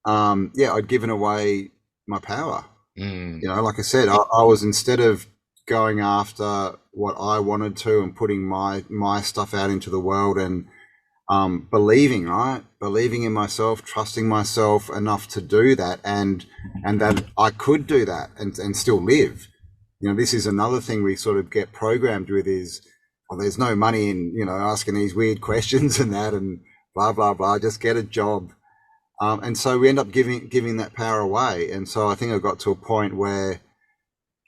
yeah, I'd given away my power. You know, like I said, I was, instead of going after what I wanted to and putting my stuff out into the world, and believing in myself, trusting myself enough to do that, and that I could do that and still live. You know, this is another thing we sort of get programmed with is, well, there's no money in, you know, asking these weird questions and that, and blah, blah, blah, just get a job. And so we end up giving that power away. And so I think I got to a point where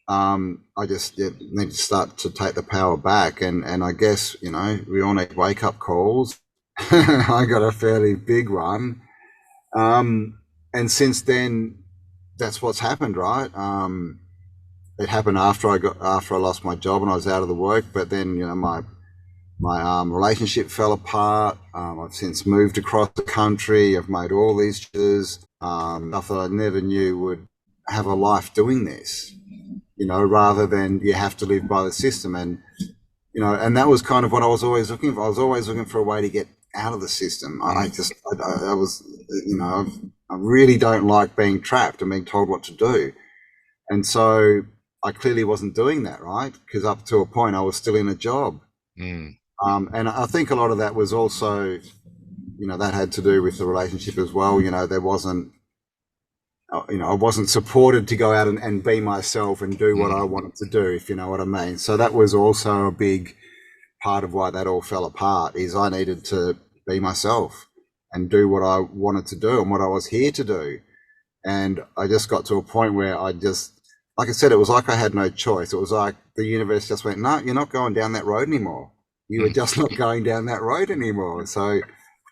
I just need to start to take the power back. And I guess, you know, we all need wake-up calls. I got a fairly big one. And since then, that's what's happened, right? It happened after I lost my job and I was out of the work. But then, you know, my relationship fell apart. I've since moved across the country. I've made all these choices, stuff that I never knew would have a life doing this, you know, rather than you have to live by the system. And, you know, and that was kind of what I was always looking for. I was always looking for a way to get out of the system. I was, you know, I really don't like being trapped and being told what to do. And so I clearly wasn't doing that, right? Because up to a point I was still in a job. And I think a lot of that was also, you know, that had to do with the relationship as well. You know, there wasn't, you know, I wasn't supported to go out and be myself and do what I wanted to do, if you know what I mean. So that was also a big part of why that all fell apart, is I needed to be myself and do what I wanted to do and what I was here to do. And I just got to a point where I just, like I said, it was like I had no choice. It was like the universe just went, no, you're not going down that road anymore. You were just not going down that road anymore. So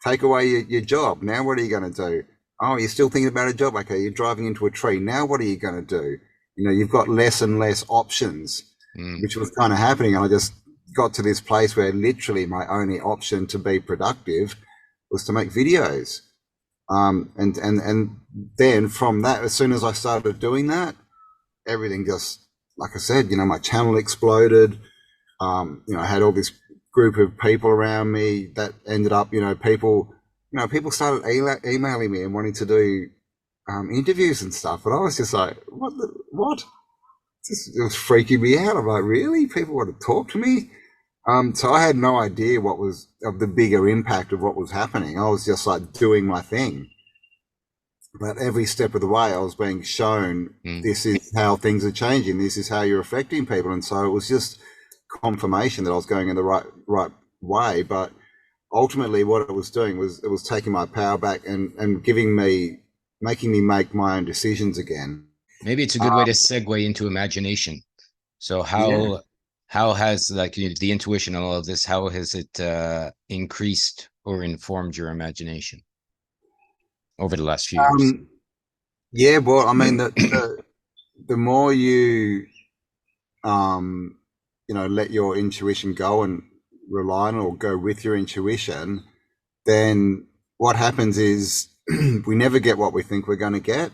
take away your job. Now what are you going to do? Oh, you're still thinking about a job. Okay, you're driving into a tree. Now what are you going to do? You know, you've got less and less options, which was kind of happening. And I just got to this place where literally my only option to be productive was to make videos. And then from that, as soon as I started doing that, everything just, like I said, you know, my channel exploded. I had all this group of people around me that ended up, people started emailing me and wanting to do interviews and stuff. And I was just like, what? It was freaking me out. I'm like, really? People want to talk to me? So I had no idea what was of the bigger impact of what was happening. I was just like doing my thing. But every step of the way, I was being shown this is how things are changing. This is how you're affecting people. And so it was just confirmation that I was going in the right way. But ultimately what it was doing was it was taking my power back and making me make my own decisions again. Maybe it's a good way to segue into imagination. So how has the intuition and all of this, how has it increased or informed your imagination over the last few years? Yeah, well, I mean, the more you, let your intuition go and rely on or go with your intuition, then what happens is we never get what we think we're going to get.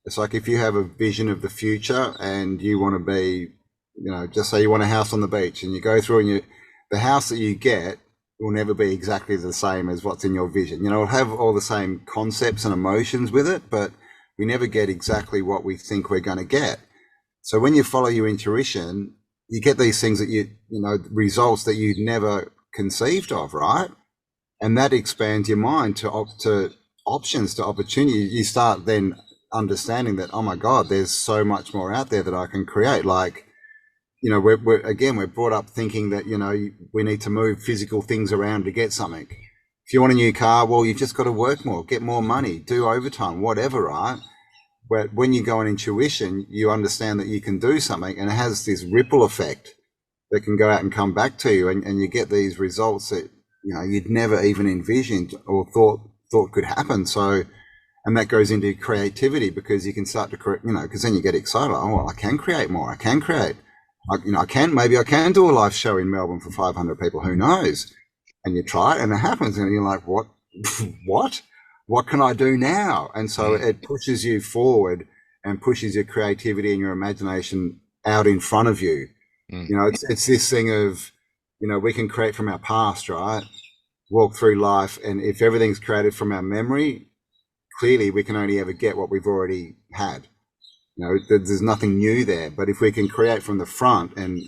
It's like if you have a vision of the future and you want to be, just say you want a house on the beach, and you go through and the house that you get will never be exactly the same as what's in your vision. It'll have all the same concepts and emotions with it, but we never get exactly what we think we're going to get. So when you follow your intuition, you get these things that results that you'd never conceived of, right? And that expands your mind to options, to opportunity. You start then understanding that, oh my God, there's so much more out there that I can create. Like, we're brought up thinking that, we need to move physical things around to get something. If you want a new car, well, you've just got to work more, get more money, do overtime, whatever, right? But when you go on intuition, you understand that you can do something, and it has this ripple effect that can go out and come back to you, and you get these results that, you'd never even envisioned or thought could happen. So, and that goes into creativity, because you can start to create, because then you get excited. Oh, well, I can create more. I can create. Maybe I can do a live show in Melbourne for 500 people. Who knows? And you try it, and it happens, and you're like, what? What can I do now? And so it pushes you forward and pushes your creativity and your imagination out in front of you. It's this thing of, we can create from our past, right? Walk through life, and if everything's created from our memory, clearly we can only ever get what we've already had. There's nothing new there. But if we can create from the front and,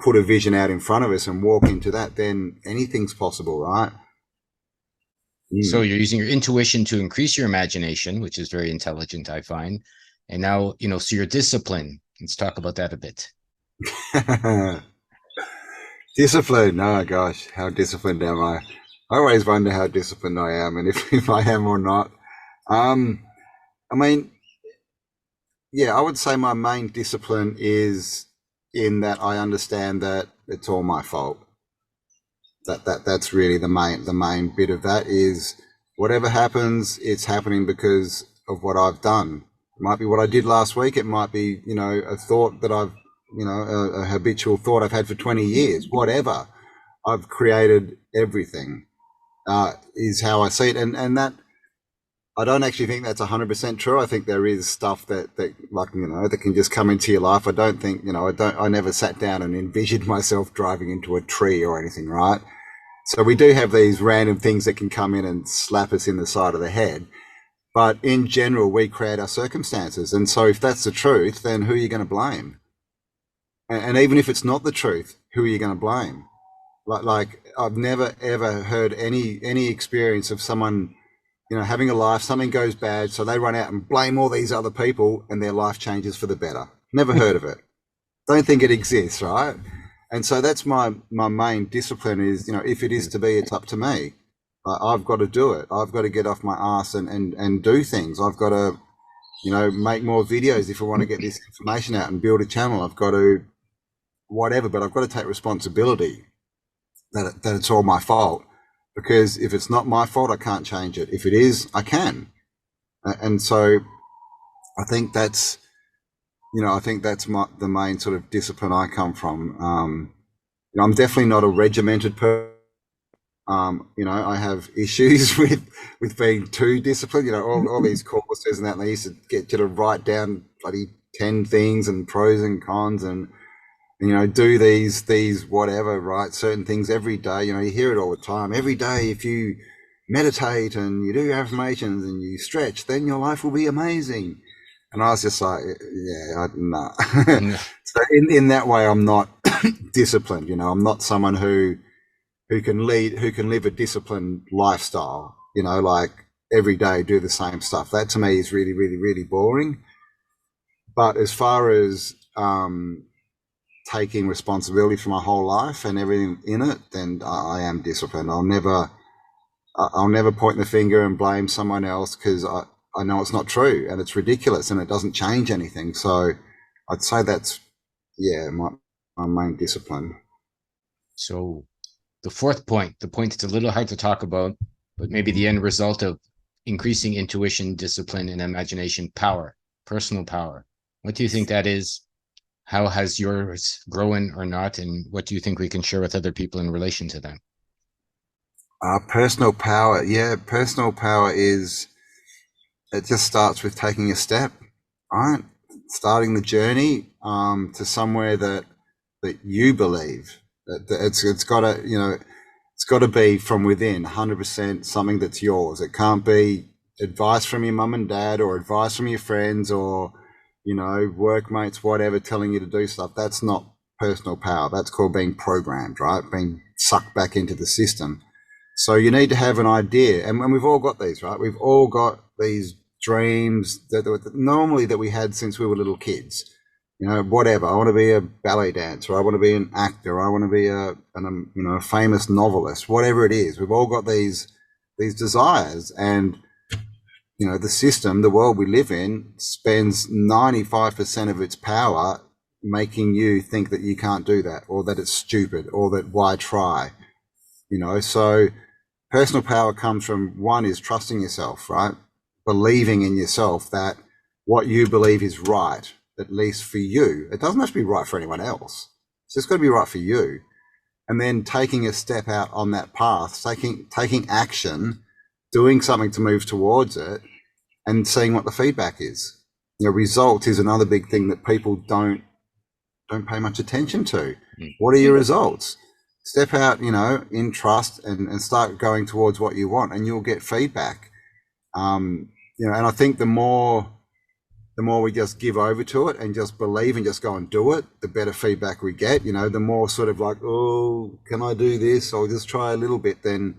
put a vision out in front of us and walk into that, then anything's possible, right? So you're using your intuition to increase your imagination, which is very intelligent, I find. And now, so your discipline. Let's talk about that a bit. Discipline. Oh gosh, how disciplined am I? I always wonder how disciplined I am, and if I am or not. I would say my main discipline is in that I understand that it's all my fault. That's really the main bit of that is whatever happens, it's happening because of what I've done. It might be what I did last week. It might be, a thought that I've, a habitual thought I've had for 20 years, whatever. I've created everything, is how I see it. And that, I don't actually think that's 100% true. I think there is stuff that that can just come into your life. I don't think, I never sat down and envisioned myself driving into a tree or anything, right? So we do have these random things that can come in and slap us in the side of the head. But in general, we create our circumstances. And so if that's the truth, then who are you going to blame? And even if it's not the truth, who are you going to blame? Like I've never, ever heard any experience of someone, having a life, something goes bad, so they run out and blame all these other people and their life changes for the better. Never heard of it. Don't think it exists, right? And so that's my main discipline is, if it is to be, it's up to me. I've got to do it. I've got to get off my ass and do things. I've got to, make more videos if I want to get this information out and build a channel. I've got to whatever, but I've got to take responsibility that it's all my fault. Because if it's not my fault, I can't change it. If it is, I can. And so I think that's, the main sort of discipline I come from. I'm definitely not a regimented person. I have issues with being too disciplined, all these courses and that, and they used to get you to write down bloody 10 things and pros and cons. And, do these whatever, right? Certain things every day. You hear it all the time. Every day, if you meditate and you do affirmations and you stretch, then your life will be amazing. And I was just like, yeah, nah. So in that way, I'm not disciplined. I'm not someone who can live a disciplined lifestyle. Like every day do the same stuff. That to me is really, really, really boring. But as far as taking responsibility for my whole life and everything in it, then I am disciplined. I'll never point the finger and blame someone else, because I know it's not true and it's ridiculous and it doesn't change anything. So I'd say that's, my main discipline. So the fourth point, the point that's a little hard to talk about, but maybe the end result of increasing intuition, discipline, and imagination, power, personal power. What do you think that is? How has yours grown or not? And what do you think we can share with other people in relation to them? Personal power. Yeah, personal power it just starts with taking a step, right? Starting the journey to somewhere that you believe. It's got to be from within, 100% something that's yours. It can't be advice from your mum and dad or advice from your friends or workmates, whatever, telling you to do stuff. That's not personal power. That's called being programmed, right? Being sucked back into the system. So you need to have an idea, and we've all got these, right? We've all got these dreams that normally that we had since we were little kids. Whatever. I want to be a ballet dancer. I want to be an actor. I want to be a famous novelist. Whatever it is, we've all got these desires, and the system, the world we live in, spends 95% of its power making you think that you can't do that, or that it's stupid, or that why try. So personal power comes from, one is trusting yourself, right? Believing in yourself that what you believe is right, at least for you. It doesn't have to be right for anyone else. It's just got to be right for you. And then taking a step out on that path, taking action, doing something to move towards it, and seeing what the feedback is. Result is another big thing that people don't pay much attention to. What are your results? Step out, in trust and start going towards what you want, and you'll get feedback. And I think the more we just give over to it and just believe and just go and do it, the better feedback we get. The more sort of like, oh, can I do this? Or just try a little bit, then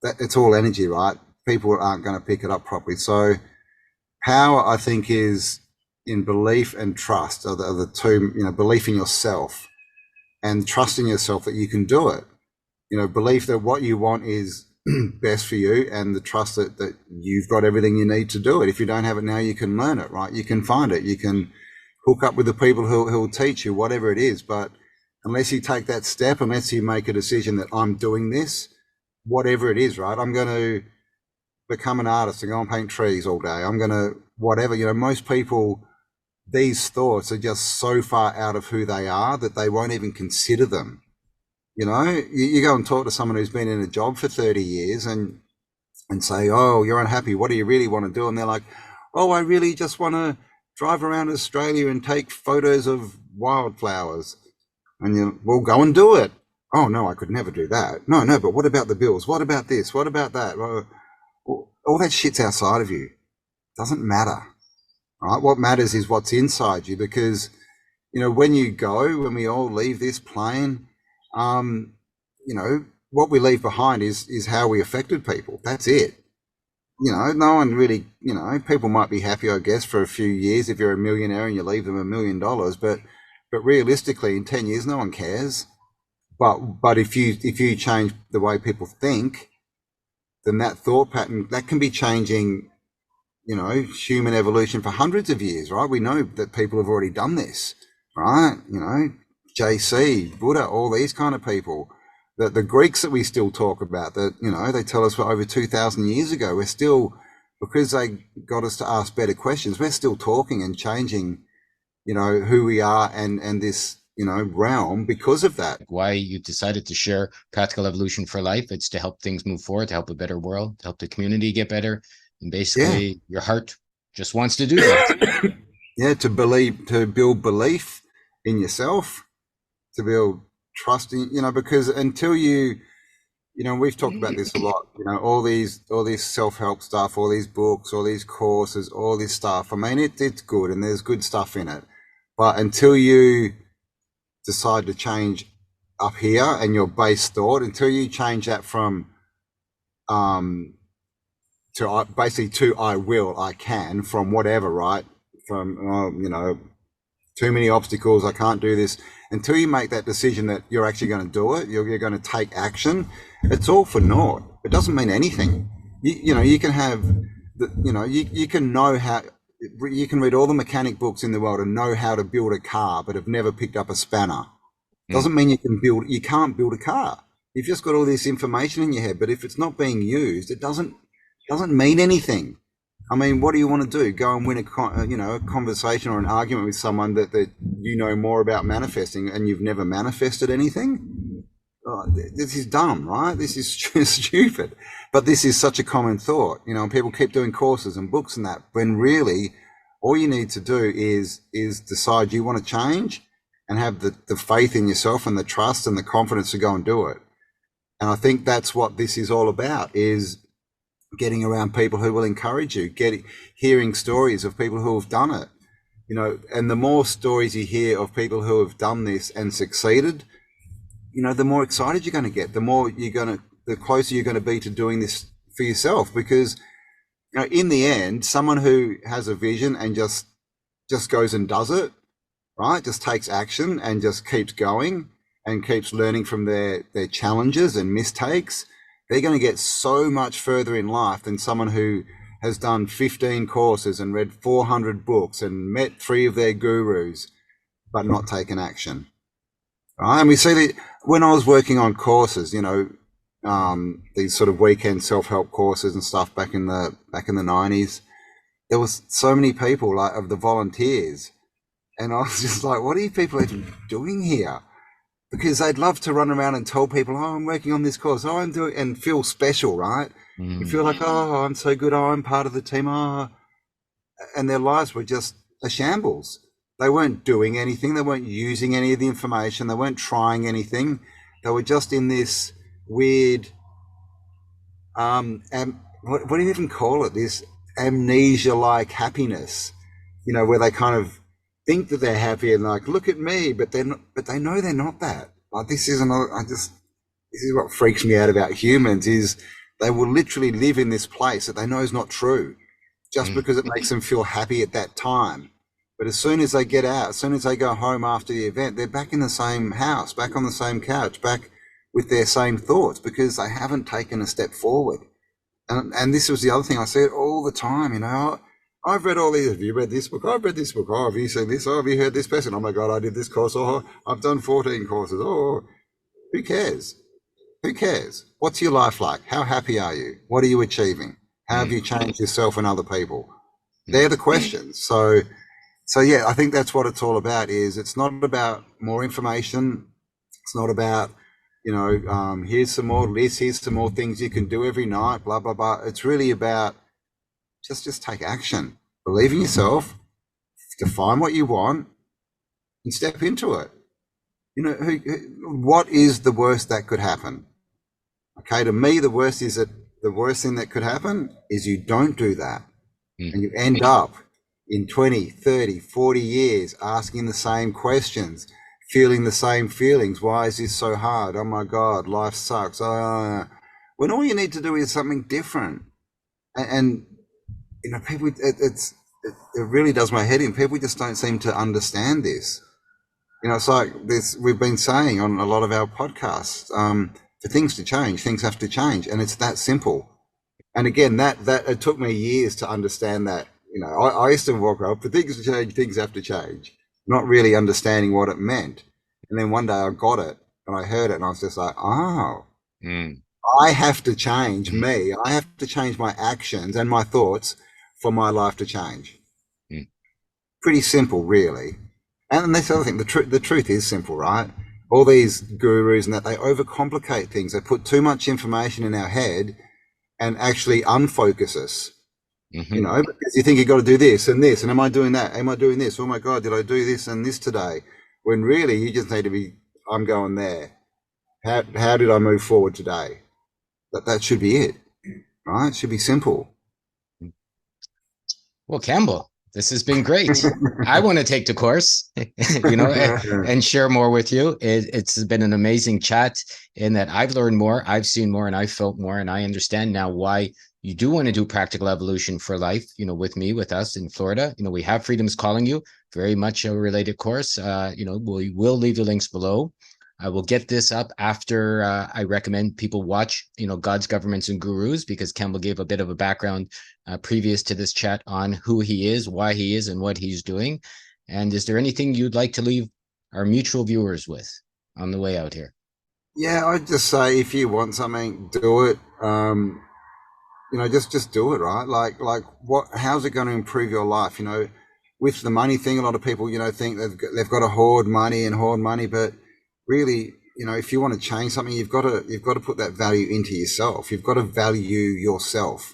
it's all energy, right? People aren't going to pick it up properly. So power, I think, is in belief and trust are the two, belief in yourself and trusting yourself that you can do it. Belief that what you want is best for you, and the trust that you've got everything you need to do it. If you don't have it now, you can learn it, right? You can find it. You can hook up with the people who'll teach you, whatever it is. But unless you take that step, unless you make a decision that I'm doing this, whatever it is, right? I'm going to become an artist and go and paint trees all day. I'm going to whatever, most people, these thoughts are just so far out of who they are that they won't even consider them. You go and talk to someone who's been in a job for 30 years and say, oh, you're unhappy. What do you really want to do? And they're like, oh, I really just want to drive around Australia and take photos of wildflowers. And well, go and do it. Oh, no, I could never do that. No, but what about the bills? What about this? What about that? Well, all that shit's outside of you. Doesn't matter. Right? What matters is what's inside you, because, when we all leave this plane, what we leave behind is how we affected people. That's it. No one really, people might be happy, I guess, for a few years if you're a millionaire and you leave them $1 million, but realistically, in 10 years, no one cares. But if you change the way people think, then that thought pattern, that can be changing, human evolution for hundreds of years, right? We know that people have already done this, right? JC, Buddha, all these kind of people. The Greeks that we still talk about, that, they tell us for over 2,000 years ago, we're still, because they got us to ask better questions, we're still talking and changing, who we are and this, realm because of that. Why you decided to share Practical Evolution for Life? It's to help things move forward, to help a better world, to help the community get better. And basically your heart just wants to do that. To build belief in yourself, to build trust in, because until you, we've talked about this a lot, all these self-help stuff, all these books, all these courses, all this stuff. I mean, it's good and there's good stuff in it. But until you decide to change up here and your base thought, until you change that from, to I will, I can, from whatever, right? From, too many obstacles, I can't do this. Until you make that decision that you're actually going to do it, you're going to take action, it's all for naught. It doesn't mean anything. You can have, you can know how, you can read all the mechanic books in the world and know how to build a car, but have never picked up a spanner. Doesn't mean you can't build a car. You've just got all this information in your head, but if it's not being used, it doesn't mean anything. I mean, what do you want to do? Go and win a conversation or an argument with someone that you know more about manifesting and you've never manifested anything? Oh, this is dumb, right? This is stupid. But this is such a common thought, people keep doing courses and books and that, when really all you need to do is decide you want to change and have the faith in yourself and the trust and the confidence to go and do it. And I think that's what this is all about, is getting around people who will encourage you, hearing stories of people who have done it, and the more stories you hear of people who have done this and succeeded, the more excited you're going to get, the closer you're going to be to doing this for yourself. Because, in the end, someone who has a vision and just goes and does it, right? Just takes action and just keeps going and keeps learning from their challenges and mistakes, they're going to get so much further in life than someone who has done 15 courses and read 400 books and met 3 of their gurus, but not taken action. Right? And we see that when I was working on courses, these sort of weekend self-help courses and stuff back in the 90s, there was so many people of the volunteers, and I was just like, what are you people even doing here? Because they'd love to run around and tell people, oh, I'm working on this course, oh, I'm doing, and feel special, right? You feel like, oh, I'm so good, oh, I'm part of the team, oh. And their lives were just a shambles. They weren't doing anything, they weren't using any of the information, they weren't trying anything. They were just in this weird, what do you even call it? This amnesia-like happiness, where they kind of think that they're happy and like, look at me, but they know they're not that. Like, this is what freaks me out about humans, is they will literally live in this place that they know is not true, just because it makes them feel happy at that time. But as soon as they get out, as soon as they go home after the event, they're back in the same house, back on the same couch, back with their same thoughts, because they haven't taken a step forward. And this was the other thing I said all the time, I've read all these. Have you read this book? I've read this book. Oh, have you seen this? Oh, have you heard this person? Oh my God, I did this course. Oh, I've done 14 courses. Oh, who cares? Who cares? What's your life like? How happy are you? What are you achieving? How have you changed yourself and other people? They're the questions. So yeah, I think that's what it's all about. Is it's not about more information. It's not about, here's some more lists, here's some more things you can do every night, blah, blah, blah. It's really about just take action, believe in yourself, define what you want, and step into it. What is the worst that could happen? Okay, to me, the worst thing that could happen is you don't do that, and you end up in 20, 30, 40 years asking the same questions, feeling the same feelings. Why is this so hard? Oh my God, life sucks. When all you need to do is something different. And people, it really does my head in. People just don't seem to understand this. It's like this, we've been saying on a lot of our podcasts, for things to change, things have to change. And it's that simple. And again, that it took me years to understand that. I used to walk up, for things to change, things have to change, not really understanding what it meant. And then one day I got it and I heard it and I was just like, oh, I have to change me. I have to change my actions and my thoughts for my life to change. Pretty simple, really. And that's the other thing, the truth is simple, right? All these gurus and that, they overcomplicate things. They put too much information in our head and actually unfocus us. Because you think you've got to do this, and am I doing that? Am I doing this? Oh my God, did I do this and this today? When really you just need to be I'm going there. How did I move forward today? That should be it, right? It should be simple. Well, Cambell, this has been great. I want to take the course, and share more with you. It's been an amazing chat in that I've learned more, I've seen more, and I've felt more, and I understand now why you do want to do practical evolution for life, with me, with us in Florida. We have Freedom's Calling You, very much a related course. We will leave the links below. I will get this up after I recommend people watch, God's Governments and Gurus, because Cambell gave a bit of a background previous to this chat on who he is, why he is, and what he's doing. And is there anything you'd like to leave our mutual viewers with on the way out here? Yeah, I'd just say if you want something, do it. Just do it, right? Like how's it going to improve your life? With the money thing, a lot of people, think they've got to hoard money, but really, if you want to change something, you've got to put that value into yourself. You've got to value yourself.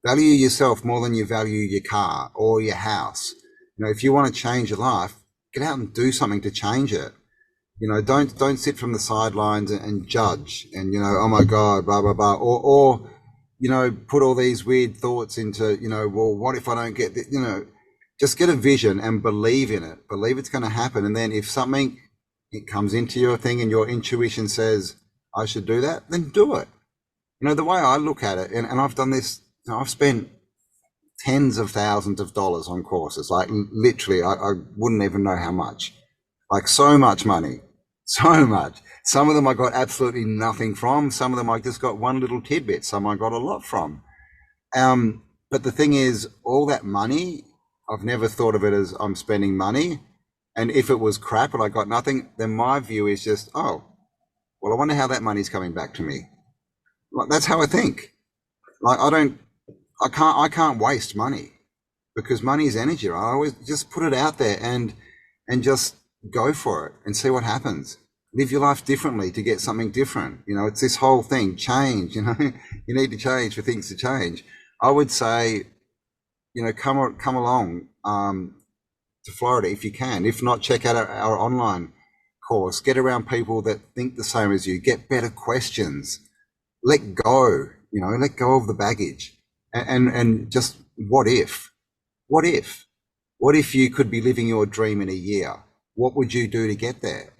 Value yourself more than you value your car or your house. If you want to change your life, get out and do something to change it. Don't sit from the sidelines and judge and, oh my God, blah, blah, blah. Or put all these weird thoughts into, well, what if I don't get this? Just get a vision and believe in it. Believe it's going to happen. And then if something, it comes into your thing and your intuition says, I should do that, then do it. The way I look at it, and I've done this, I've spent tens of thousands of dollars on courses, like literally, I wouldn't even know how much, like so much money, so much. Some of them I got absolutely nothing from. Some of them I just got one little tidbit. Some I got a lot from. But the thing is, all that money, I've never thought of it as I'm spending money. And if it was crap and I got nothing, then my view is just, oh, well, I wonder how that money's coming back to me. Like, that's how I think. Like, I can't waste money, because money is energy. Right? I always just put it out there and just go for it and see what happens. Live your life differently to get something different. It's this whole thing, change, you need to change for things to change. I would say, come along to Florida if you can. If not, check out our online course. Get around people that think the same as you. Get better questions. Let go, let go of the baggage. And just what if? What if you could be living your dream in a year? What would you do to get there?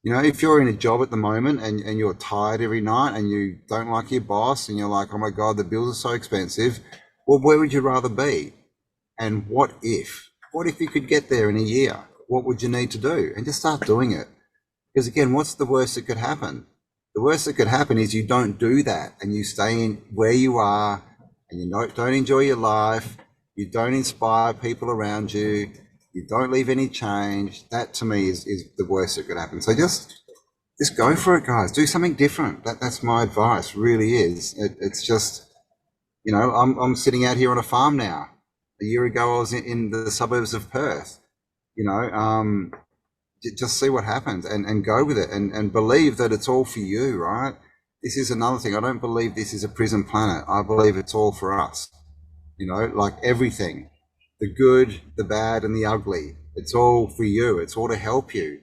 If you're in a job at the moment and you're tired every night and you don't like your boss and you're like, oh my God, the bills are so expensive. Well, where would you rather be? And what if you could get there in a year? What would you need to do? And just start doing it. Because again, what's the worst that could happen? The worst that could happen is you don't do that and you stay in where you are and you don't enjoy your life. You don't inspire people around you. You don't leave any change. That to me is the worst that could happen. So just go for it, guys. Do something different. That's my advice, really is. It's just, I'm sitting out here on a farm now. A year ago, I was in the suburbs of Perth. Just see what happens and go with it and believe that it's all for you, right? This is another thing. I don't believe this is a prison planet. I believe it's all for us. Like everything, the good, the bad, and the ugly. It's all for you. It's all to help you.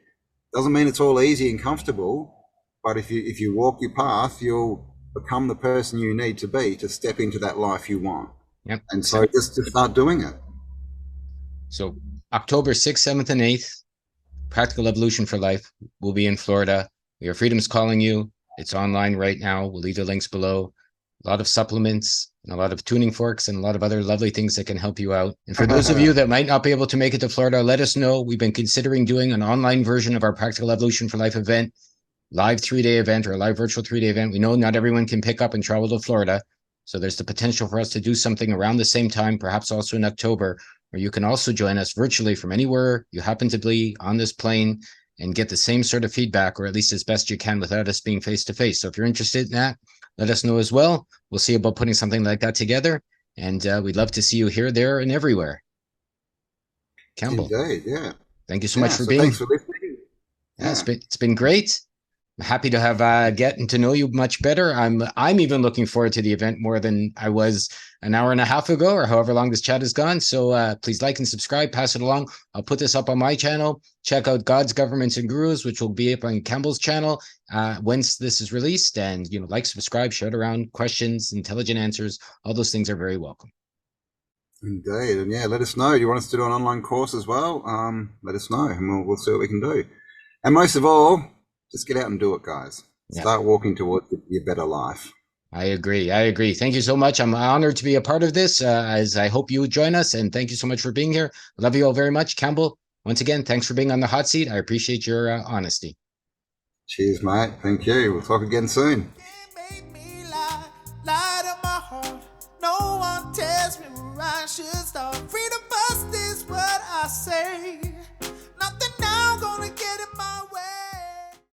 Doesn't mean it's all easy and comfortable, but if you walk your path, you'll become the person you need to be to step into that life you want. Yep. And so just start doing it. So October 6th, 7th, and 8th, Practical Evolution for Life will be in Florida. Your Freedom's Calling You. It's online right now. We'll leave the links below. A lot of supplements and a lot of tuning forks and a lot of other lovely things that can help you out. And for those of you that might not be able to make it to Florida, let us know. We've been considering doing an online version of our Practical Evolution for Life event, live 3-day event or a live virtual 3-day event. We know not everyone can pick up and travel to Florida. So there's the potential for us to do something around the same time, perhaps also in October, where you can also join us virtually from anywhere you happen to be on this plane and get the same sort of feedback, or at least as best you can without us being face-to-face. So if you're interested in that, let us know as well. We'll see about putting something like that together. And we'd love to see you here, there, and everywhere. Cambell. Indeed, yeah. Thank you so much for being. Thanks for listening. Yeah, it's been great. happy to have getting to know you much better. I'm even looking forward to the event more than I was an hour and a half ago, or however long this chat has gone. So please like and subscribe, pass it along. I'll put this up on my channel. Check out God's Governments and Gurus, which will be up on Cambell's channel once this is released. And like, subscribe, share it around. Questions, intelligent answers, all those things are very welcome. Indeed. And yeah, let us know. You want us to do an online course as well? Let us know, and we'll see what we can do. And most of all, just get out and do it, guys. Start walking towards your better life. I agree. Thank you so much. I'm honored to be a part of this, as I hope you join us. And thank you so much for being here. Love you all very much. Cambell, once again, thanks for being on the hot seat. I appreciate your honesty. Cheers, mate. Thank you. We'll talk again soon. Lie to my heart. No one tells me where I should start. Freedom first is what I say.